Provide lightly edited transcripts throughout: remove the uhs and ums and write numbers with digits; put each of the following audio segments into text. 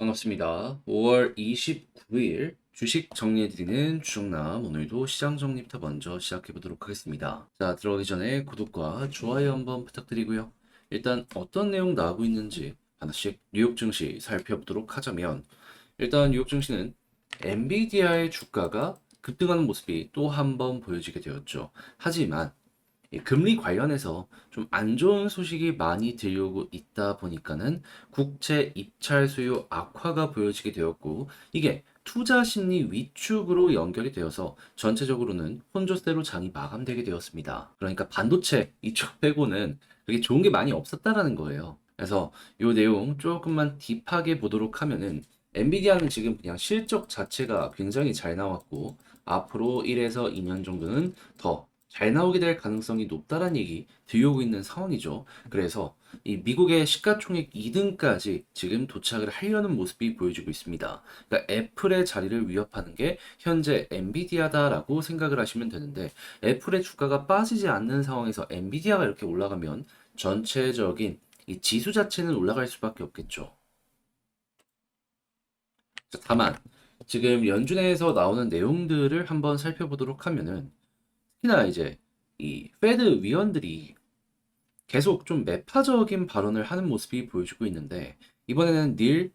반갑습니다. 5월 29일 주식 정리해드리는 주정남, 오늘도 시장 정리부터 먼저 시작해보도록 하겠습니다. 자, 들어가기 전에 구독과 좋아요 한번 부탁드리고요. 일단 어떤 내용 나오고 있는지 하나씩 뉴욕 증시 살펴보도록 하자면, 일단 뉴욕 증시는 엔비디아의 주가가 급등하는 모습이 또 한 번 보여지게 되었죠. 하지만 이 금리 관련해서 좀 안 좋은 소식이 많이 들려오고 있다 보니까는 국채 입찰 수요 악화가 보여지게 되었고, 이게 투자 심리 위축으로 연결이 되어서 전체적으로는 혼조세로 장이 마감되게 되었습니다. 그러니까 반도체 이쪽 빼고는 그게 좋은 게 많이 없었다라는 거예요. 그래서 이 내용 조금만 딥하게 보도록 하면은, 엔비디아는 지금 그냥 실적 자체가 굉장히 잘 나왔고, 앞으로 1에서 2년 정도는 더 잘 나오게 될 가능성이 높다라는 얘기 들려오고 있는 상황이죠. 그래서 이 미국의 시가총액 2등까지 지금 도착을 하려는 모습이 보여지고 있습니다. 그러니까 애플의 자리를 위협하는 게 현재 엔비디아다라고 생각을 하시면 되는데, 애플의 주가가 빠지지 않는 상황에서 엔비디아가 이렇게 올라가면 전체적인 이 지수 자체는 올라갈 수밖에 없겠죠. 자, 다만 지금 연준에서 나오는 내용들을 한번 살펴보도록 하면은, 특히나 이제 이 페드 위원들이 계속 좀 매파적인 발언을 하는 모습이 보여주고 있는데, 이번에는 닐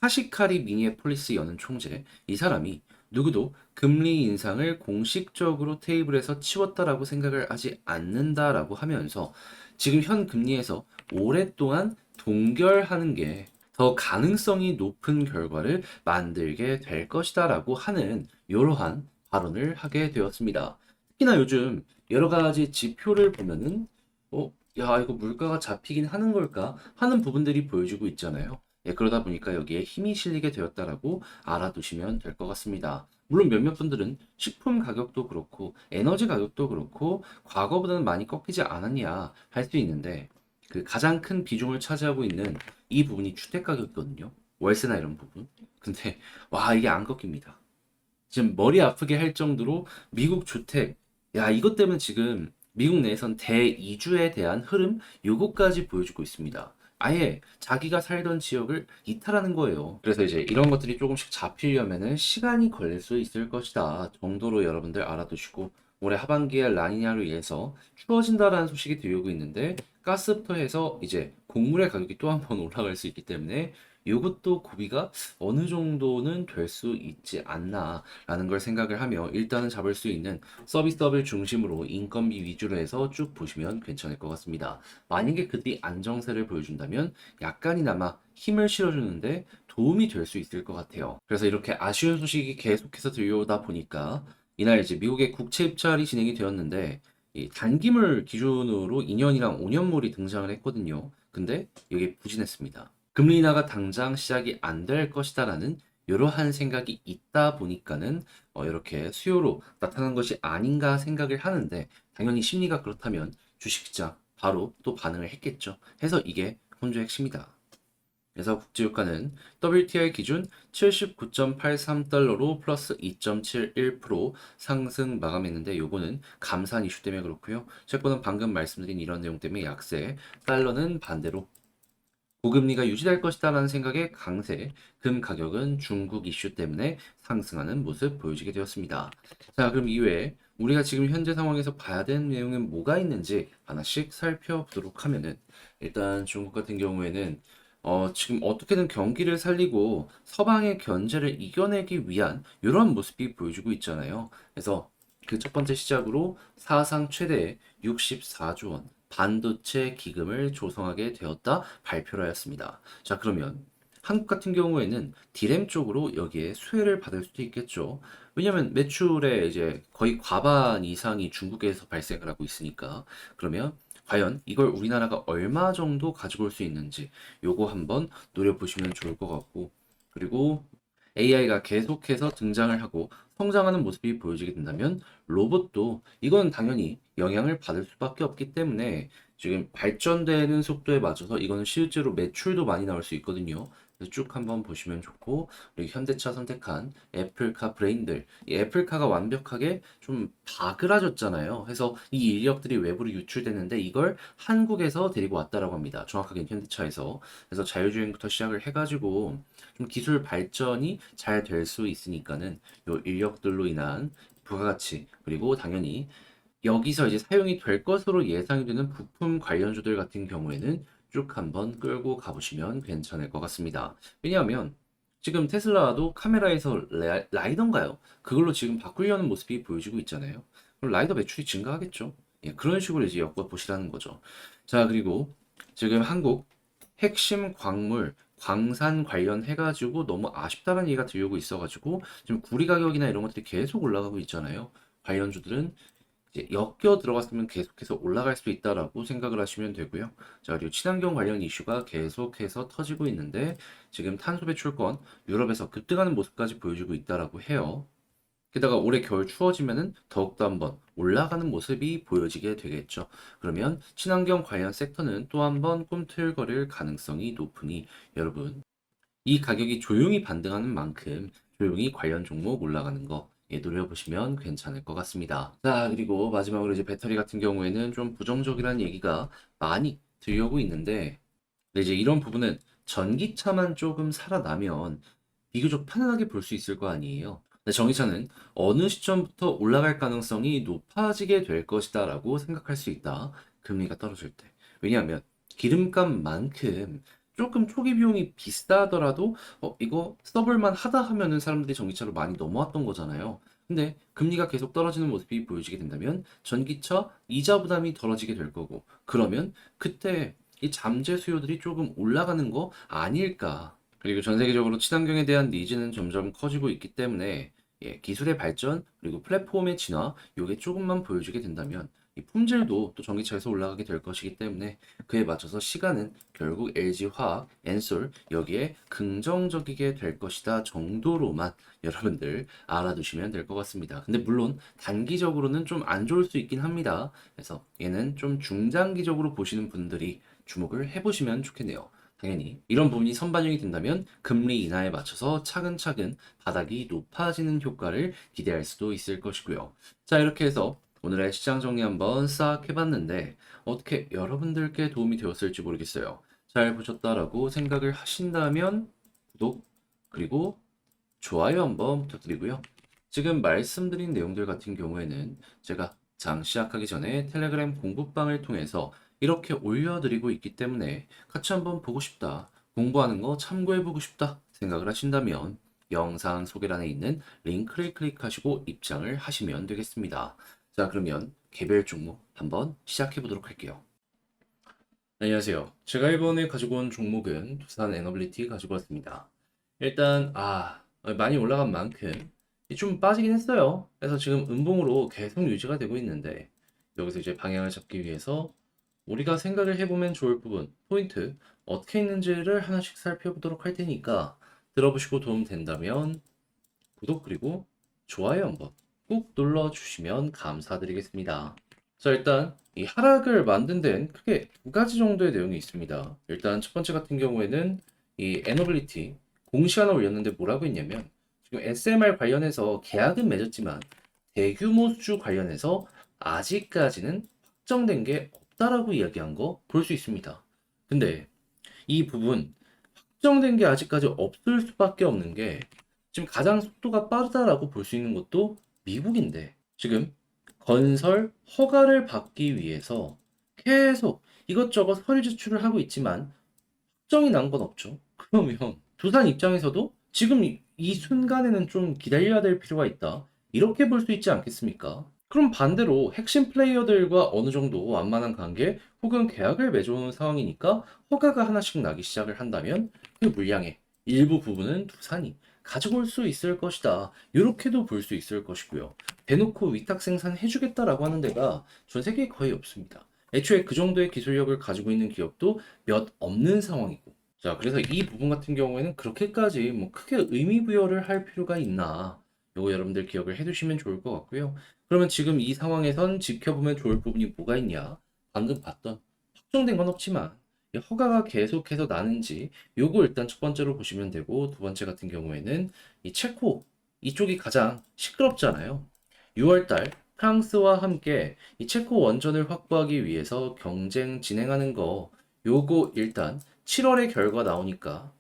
카시카리 미니애폴리스 연은 총재, 이 사람이 누구도 금리 인상을 공식적으로 테이블에서 치웠다라고 생각을 하지 않는다라고 하면서, 지금 현 금리에서 오랫동안 동결하는 게 더 가능성이 높은 결과를 만들게 될 것이다라고 하는 이러한 발언을 하게 되었습니다. 특히나 요즘 여러 가지 지표를 보면은 야, 이거 물가가 잡히긴 하는 걸까 하는 부분들이 보여주고 있잖아요. 예, 그러다 보니까 여기에 힘이 실리게 되었다라고 알아두시면 될 것 같습니다. 물론 몇몇 분들은 식품 가격도 그렇고 에너지 가격도 그렇고 과거보다는 많이 꺾이지 않았냐 할 수 있는데, 그 가장 큰 비중을 차지하고 있는 이 부분이 주택 가격이거든요. 월세나 이런 부분. 근데 와, 이게 안 꺾입니다. 지금 머리 아프게 할 정도로 미국 주택, 야, 이것 때문에 지금 미국 내에선 대이주에 대한 흐름, 요거까지 보여주고 있습니다. 아예 자기가 살던 지역을 이탈하는 거예요. 그래서 이제 이런 것들이 조금씩 잡히려면은 시간이 걸릴 수 있을 것이다 정도로 여러분들 알아두시고, 올해 하반기에 라니냐로 인해서 추워진다라는 소식이 들리고 있는데, 가스부터 해서 이제 곡물의 가격이 또 한 번 올라갈 수 있기 때문에 이것도 고비가 어느 정도는 될 수 있지 않나라는 걸 생각을 하며, 일단은 잡을 수 있는 서비스업을 중심으로 인건비 위주로 해서 쭉 보시면 괜찮을 것 같습니다. 만약에 그들이 안정세를 보여준다면 약간이나마 힘을 실어주는데 도움이 될 수 있을 것 같아요. 그래서 이렇게 아쉬운 소식이 계속해서 들려오다 보니까, 이날 이제 미국의 국채 입찰이 진행이 되었는데, 이 단기물 기준으로 2년이랑 5년물이 등장을 했거든요. 근데 이게 부진했습니다. 금리 인하가 당장 시작이 안 될 것이다라는 이러한 생각이 있다 보니까는 이렇게 수요로 나타난 것이 아닌가 생각을 하는데, 당연히 심리가 그렇다면 주식시장 바로 또 반응을 했겠죠. 해서 이게 혼조의 핵심이다. 그래서 국제유가는 WTI 기준 79.83달러로 플러스 2.71% 상승 마감했는데, 요거는 감산 이슈 때문에 그렇고요. 채권은 방금 말씀드린 이런 내용 때문에 약세, 달러는 반대로 고금리가 유지될 것이다라는 생각에 강세, 금 가격은 중국 이슈 때문에 상승하는 모습 보여지게 되었습니다. 자, 그럼 이외에 우리가 지금 현재 상황에서 봐야 되는 내용은 뭐가 있는지 하나씩 살펴보도록 하면은, 일단 중국 같은 경우에는 지금 어떻게든 경기를 살리고 서방의 견제를 이겨내기 위한 이런 모습이 보여주고 있잖아요. 그래서 그 첫 번째 시작으로 사상 최대의 64조 원 반도체 기금을 조성하게 되었다 발표를 하였습니다. 자, 그러면 한국 같은 경우에는 디램 쪽으로 여기에 수혜를 받을 수도 있겠죠. 왜냐면 매출의 이제 거의 과반 이상이 중국에서 발생을 하고 있으니까. 그러면 과연 이걸 우리나라가 얼마 정도 가지고 올 수 있는지 요거 한번 노려보시면 좋을 것 같고, 그리고 AI가 계속해서 등장을 하고 성장하는 모습이 보여지게 된다면 로봇도 이건 당연히 영향을 받을 수밖에 없기 때문에, 지금 발전되는 속도에 맞춰서 이거는 실제로 매출도 많이 나올 수 있거든요. 그래서 쭉 한번 보시면 좋고, 그리고 현대차 선택한 애플카 브레인들, 이 애플카가 완벽하게 좀 바그라졌잖아요. 그래서 이 인력들이 외부로 유출됐는데 이걸 한국에서 데리고 왔다라고 합니다. 정확하게 현대차에서. 그래서 자율주행부터 시작을 해가지고 좀 기술 발전이 잘 될 수 있으니까는 요 인력들로 인한 부가가치, 그리고 당연히 여기서 이제 사용이 될 것으로 예상이 되는 부품 관련주들 같은 경우에는 쭉 한번 끌고 가보시면 괜찮을 것 같습니다. 왜냐하면 지금 테슬라도 카메라에서 라이던가요? 그걸로 지금 바꾸려는 모습이 보여지고 있잖아요. 그럼 라이더 매출이 증가하겠죠. 예, 그런 식으로 이제 엮어 보시라는 거죠. 자, 그리고 지금 한국 핵심 광물, 광산 관련해가지고 너무 아쉽다는 얘기가 들려오고 있어가지고 지금 구리 가격이나 이런 것들이 계속 올라가고 있잖아요. 관련주들은 이제 엮여 들어갔으면 계속해서 올라갈 수 있다라고 생각을 하시면 되고요. 자, 그리고 친환경 관련 이슈가 계속해서 터지고 있는데 지금 탄소 배출권 유럽에서 급등하는 모습까지 보여주고 있다라고 해요. 게다가 올해 겨울 추워지면은 더욱더 한번 올라가는 모습이 보여지게 되겠죠. 그러면 친환경 관련 섹터는 또 한번 꿈틀거릴 가능성이 높으니 여러분 이 가격이 조용히 반등하는 만큼 조용히 관련 종목 올라가는 거 노려보시면 괜찮을 것 같습니다. 자, 그리고 마지막으로 이제 배터리 같은 경우에는 좀 부정적이라는 얘기가 많이 들려오고 있는데, 근데 이제 이런 부분은 전기차만 조금 살아나면 비교적 편안하게 볼 수 있을 거 아니에요. 근데 전기차는 어느 시점부터 올라갈 가능성이 높아지게 될 것이다라고 생각할 수 있다. 금리가 떨어질 때. 왜냐하면 기름값만큼 조금 초기 비용이 비싸더라도 이거 써볼만 하다 하면은 사람들이 전기차로 많이 넘어왔던 거잖아요. 근데 금리가 계속 떨어지는 모습이 보여지게 된다면 전기차 이자 부담이 덜어지게 될 거고, 그러면 그때 이 잠재 수요들이 조금 올라가는 거 아닐까. 그리고 전 세계적으로 친환경에 대한 니즈는 점점 커지고 있기 때문에 기술의 발전 그리고 플랫폼의 진화 요게 조금만 보여주게 된다면 이 품질도 또 전기차에서 올라가게 될 것이기 때문에 그에 맞춰서 시간은 결국 LG화학, 엔솔 여기에 긍정적이게 될 것이다 정도로만 여러분들 알아두시면 될 것 같습니다. 근데 물론 단기적으로는 좀 안 좋을 수 있긴 합니다. 그래서 얘는 좀 중장기적으로 보시는 분들이 주목을 해보시면 좋겠네요. 당연히 이런 부분이 선반영이 된다면 금리 인하에 맞춰서 차근차근 바닥이 높아지는 효과를 기대할 수도 있을 것이고요. 자, 이렇게 해서 오늘의 시장 정리 한번 싹 해봤는데 어떻게 여러분들께 도움이 되었을지 모르겠어요. 잘 보셨다라고 생각을 하신다면 구독 그리고 좋아요 한번 부탁드리고요. 지금 말씀드린 내용들 같은 경우에는 제가 장 시작하기 전에 텔레그램 공부방을 통해서 이렇게 올려드리고 있기 때문에 같이 한번 보고 싶다, 공부하는 거 참고해보고 싶다 생각을 하신다면 영상 소개란에 있는 링크를 클릭하시고 입장을 하시면 되겠습니다. 자, 그러면 개별 종목 한번 시작해 보도록 할게요. 안녕하세요. 제가 이번에 가지고 온 종목은 두산 에너빌리티 가지고 왔습니다. 일단 많이 올라간 만큼 좀 빠지긴 했어요. 그래서 지금 음봉으로 계속 유지가 되고 있는데 여기서 이제 방향을 잡기 위해서 우리가 생각을 해보면 좋을 부분, 포인트 어떻게 있는지를 하나씩 살펴보도록 할 테니까 들어보시고 도움 된다면 구독 그리고 좋아요 한번 꾹 눌러주시면 감사드리겠습니다. 자, 일단 이 하락을 만든 데는 크게 두 가지 정도의 내용이 있습니다. 일단 첫 번째 같은 경우에는 이 에너빌리티 공시하나 올렸는데 뭐라고 했냐면 지금 SMR 관련해서 계약은 맺었지만 대규모 수주 관련해서 아직까지는 확정된 게 없다라고 이야기한 거 볼 수 있습니다. 근데 이 부분 확정된 게 아직까지 없을 수밖에 없는 게 지금 가장 속도가 빠르다라고 볼 수 있는 것도 미국인데 지금 건설 허가를 받기 위해서 계속 이것저것 서류 제출을 하고 있지만 확정이 난 건 없죠. 그러면 두산 입장에서도 지금 이 순간에는 좀 기다려야 될 필요가 있다. 이렇게 볼 수 있지 않겠습니까? 그럼 반대로 핵심 플레이어들과 어느 정도 완만한 관계 혹은 계약을 맺어오는 상황이니까 허가가 하나씩 나기 시작을 한다면 그 물량의 일부 부분은 두산이 가지고 올 수 있을 것이다. 이렇게도 볼 수 있을 것이고요. 대놓고 위탁 생산해주겠다라고 하는 데가 전 세계에 거의 없습니다. 애초에 그 정도의 기술력을 가지고 있는 기업도 몇 없는 상황이고. 자, 그래서 이 부분 같은 경우에는 그렇게까지 뭐 크게 의미 부여를 할 필요가 있나. 요거 여러분들 기억을 해두시면 좋을 것 같고요. 그러면 지금 이 상황에선 지켜보면 좋을 부분이 뭐가 있냐? 방금 봤던 확정된 건 없지만 이 허가가 계속해서 나는지 요거 일단 첫 번째로 보시면 되고, 두 번째 같은 경우에는 이 체코 이쪽이 가장 시끄럽잖아요. 6월달 프랑스와 함께 이 체코 원전을 확보하기 위해서 경쟁 진행하는 거, 요거 일단 7월에 결과 나오니까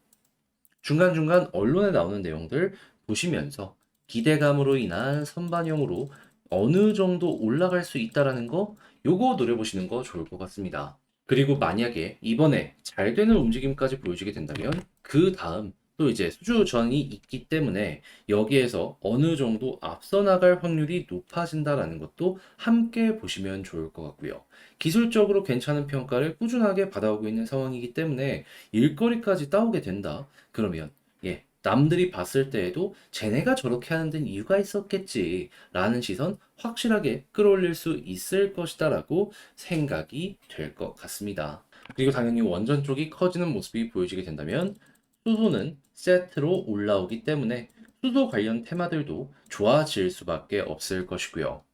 중간중간 언론에 나오는 내용들 보시면서 기대감으로 인한 선반영으로 어느 정도 올라갈 수 있다라는 거, 요거 노려보시는 거 좋을 것 같습니다. 그리고 만약에 이번에 잘 되는 움직임까지 보여주게 된다면 그 다음 또 이제 수주전이 있기 때문에 여기에서 어느 정도 앞서 나갈 확률이 높아진다라는 것도 함께 보시면 좋을 것 같고요. 기술적으로 괜찮은 평가를 꾸준하게 받아오고 있는 상황이기 때문에 일거리까지 따오게 된다. 그러면 남들이 봤을 때에도 쟤네가 저렇게 하는 데는 이유가 있었겠지 라는 시선 확실하게 끌어올릴 수 있을 것이다 라고 생각이 될 것 같습니다. 그리고 당연히 원전 쪽이 커지는 모습이 보여지게 된다면 수소는 세트로 올라오기 때문에 수소 관련 테마들도 좋아질 수밖에 없을 것이고요.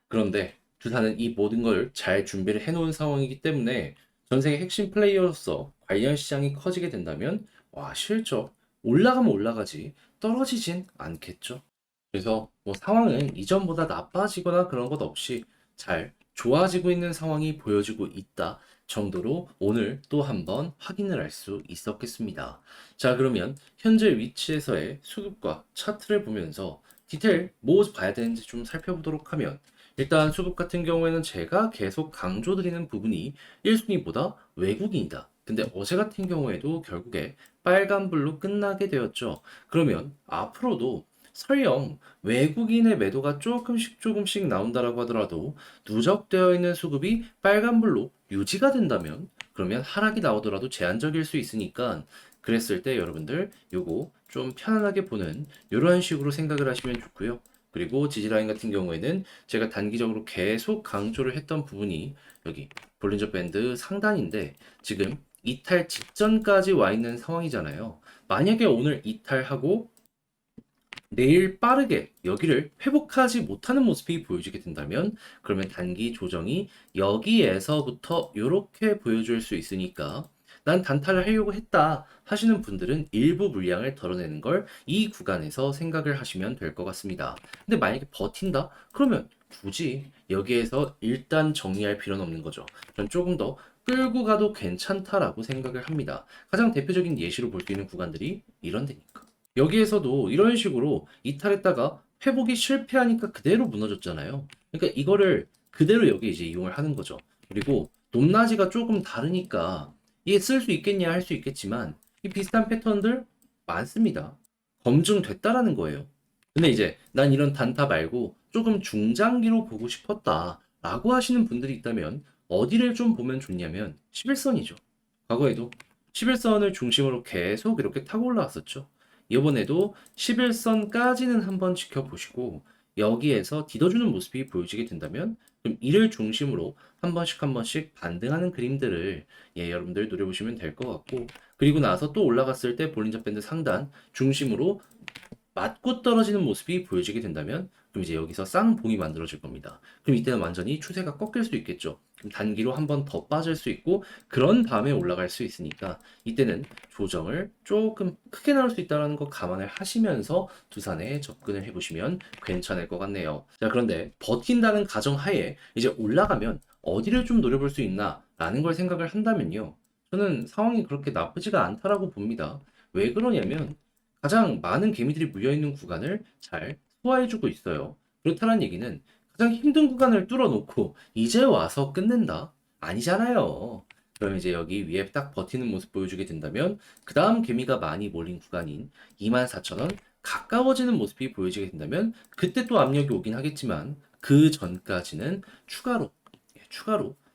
그런데 두산은 이 모든 걸 잘 준비를 해놓은 상황이기 때문에 전 세계 핵심 플레이어로서 관련 시장이 커지게 된다면 와, 실적 올라가면 올라가지 떨어지진 않겠죠. 그래서 뭐 상황은 이전보다 나빠지거나 그런 것 없이 잘 좋아지고 있는 상황이 보여지고 있다 정도로 오늘 또 한번 확인을 할 수 있었겠습니다. 자, 그러면 현재 위치에서의 수급과 차트를 보면서 디테일 뭐 봐야 되는지 좀 살펴보도록 하면, 일단 수급 같은 경우에는 제가 계속 강조드리는 부분이 1순위보다 외국인이다. 근데 어제 같은 경우에도 결국에 빨간불로 끝나게 되었죠. 그러면 앞으로도 설령 외국인의 매도가 조금씩 나온다라고 하더라도 누적되어 있는 수급이 빨간불로 유지가 된다면, 그러면 하락이 나오더라도 제한적일 수 있으니까, 그랬을 때 여러분들 요거 좀 편안하게 보는 이런 식으로 생각을 하시면 좋고요. 그리고 지지라인 같은 경우에는 제가 단기적으로 계속 강조를 했던 부분이 여기 볼린저 밴드 상단인데, 지금 이탈 직전까지 와 있는 상황이잖아요. 만약에 오늘 이탈하고 내일 빠르게 여기를 회복하지 못하는 모습이 보여지게 된다면, 그러면 단기 조정이 여기에서부터 이렇게 보여줄 수 있으니까, 난 단타를 하려고 했다 하시는 분들은 일부 물량을 덜어내는 걸 이 구간에서 생각을 하시면 될 것 같습니다. 근데 만약에 버틴다? 그러면 굳이 여기에서 일단 정리할 필요는 없는 거죠. 전 조금 더 끌고 가도 괜찮다라고 생각을 합니다. 가장 대표적인 예시로 볼 수 있는 구간들이 이런 데니까. 여기에서도 이런 식으로 이탈했다가 회복이 실패하니까 그대로 무너졌잖아요. 그러니까 이거를 그대로 여기 이제 이용을 하는 거죠. 그리고 높낮이가 조금 다르니까 이게 쓸 수 있겠냐 할 수 있겠지만, 이 비슷한 패턴들 많습니다. 검증됐다라는 거예요. 근데 이제 난 이런 단타 말고 조금 중장기로 보고 싶었다 라고 하시는 분들이 있다면 어디를 좀 보면 좋냐면 11선이죠. 과거에도 11선을 중심으로 계속 이렇게 타고 올라왔었죠. 이번에도 11선까지는 한번 지켜보시고 여기에서 뒤져주는 모습이 보여지게 된다면, 그럼 이를 중심으로 한 번씩 반등하는 그림들을 여러분들 노려보시면 될 것 같고, 그리고 나서 또 올라갔을 때 볼린저 밴드 상단 중심으로 맞고 떨어지는 모습이 보여지게 된다면, 그럼 이제 여기서 쌍봉이 만들어질 겁니다. 그럼 이때는 완전히 추세가 꺾일 수 있겠죠. 그럼 단기로 한 번 더 빠질 수 있고 그런 다음에 올라갈 수 있으니까, 이때는 조정을 조금 크게 나올 수 있다는 거 감안을 하시면서 두산에 접근을 해보시면 괜찮을 것 같네요. 자, 그런데 버틴다는 가정하에 이제 올라가면 어디를 좀 노려볼 수 있나 라는 걸 생각을 한다면요, 저는 상황이 그렇게 나쁘지가 않다라고 봅니다. 왜 그러냐면 가장 많은 개미들이 물려있는 구간을 잘 소화해주고 있어요. 그렇다는 얘기는 가장 힘든 구간을 뚫어놓고 이제 와서 끝낸다? 아니잖아요. 그럼 이제 여기 위에 딱 버티는 모습 보여주게 된다면 그 다음 개미가 많이 몰린 구간인 24,000원 가까워지는 모습이 보여지게 된다면 그때 또 압력이 오긴 하겠지만, 그 전까지는 추가로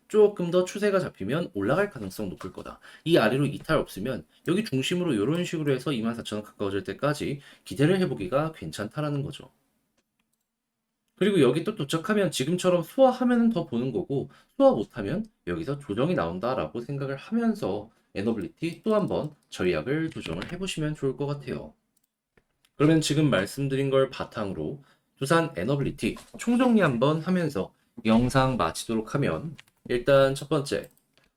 조금 더 추세가 잡히면 올라갈 가능성 높을 거다. 이 아래로 이탈 없으면 여기 중심으로 이런 식으로 해서 24,000원 가까워질 때까지 기대를 해보기가 괜찮다라는 거죠. 그리고 여기 또 도착하면 지금처럼 소화하면 더 보는 거고, 소화 못하면 여기서 조정이 나온다라고 생각을 하면서 에너빌리티 또 한번 전략을 조정을 해보시면 좋을 것 같아요. 그러면 지금 말씀드린 걸 바탕으로 두산 에너빌리티 총정리 한번 하면서 영상 마치도록 하면, 일단 첫 번째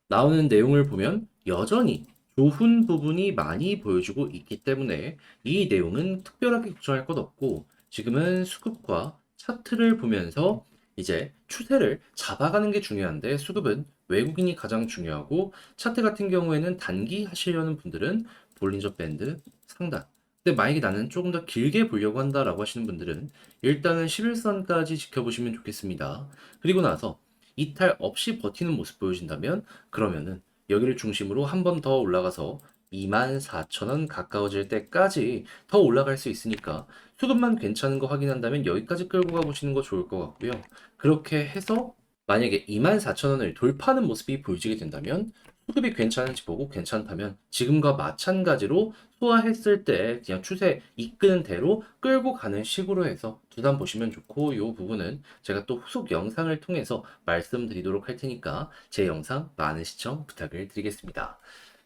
나오는 내용을 보면 여전히 좋은 부분이 많이 보여주고 있기 때문에 이 내용은 특별하게 걱정할 것 없고 지금은 수급과 차트를 보면서 이제 추세를 잡아가는 게 중요한데 수급은 외국인이 가장 중요하고 차트 같은 경우에는 단기 하시려는 분들은 볼린저 밴드 상단. 근데 만약에 나는 조금 더 길게 보려고 한다라고 하시는 분들은 일단은 11선까지 지켜보시면 좋겠습니다. 그리고 나서 이탈 없이 버티는 모습 보여준다면 그러면은 여기를 중심으로 한 번 더 올라가서 24,000원 가까워질 때까지 더 올라갈 수 있으니까 수급만 괜찮은 거 확인한다면 여기까지 끌고 가보시는 거 좋을 것 같고요. 그렇게 해서 만약에 24,000원을 돌파하는 모습이 보여지게 된다면 수급이 괜찮은지 보고 괜찮다면 지금과 마찬가지로 소화했을 때 그냥 추세 이끄는 대로 끌고 가는 식으로 해서 두단 보시면 좋고 이 부분은 제가 또 후속 영상을 통해서 말씀드리도록 할 테니까 제 영상 많은 시청 부탁을 드리겠습니다.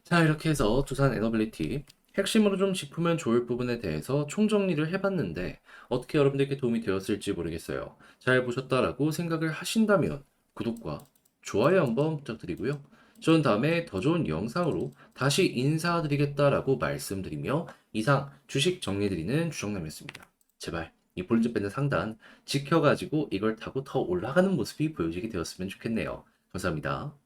자, 이렇게 해서 두산 에너빌리티 핵심으로 좀 짚으면 좋을 부분에 대해서 총정리를 해봤는데 어떻게 여러분들께 도움이 되었을지 모르겠어요. 잘 보셨다라고 생각을 하신다면 구독과 좋아요 한번 부탁드리고요. 전 다음에 더 좋은 영상으로 다시 인사드리겠다라고 말씀드리며 이상 주식 정리해드리는 주정남이었습니다. 제발 이 볼리즘 밴드 상단 지켜가지고 이걸 타고 더 올라가는 모습이 보여지게 되었으면 좋겠네요. 감사합니다.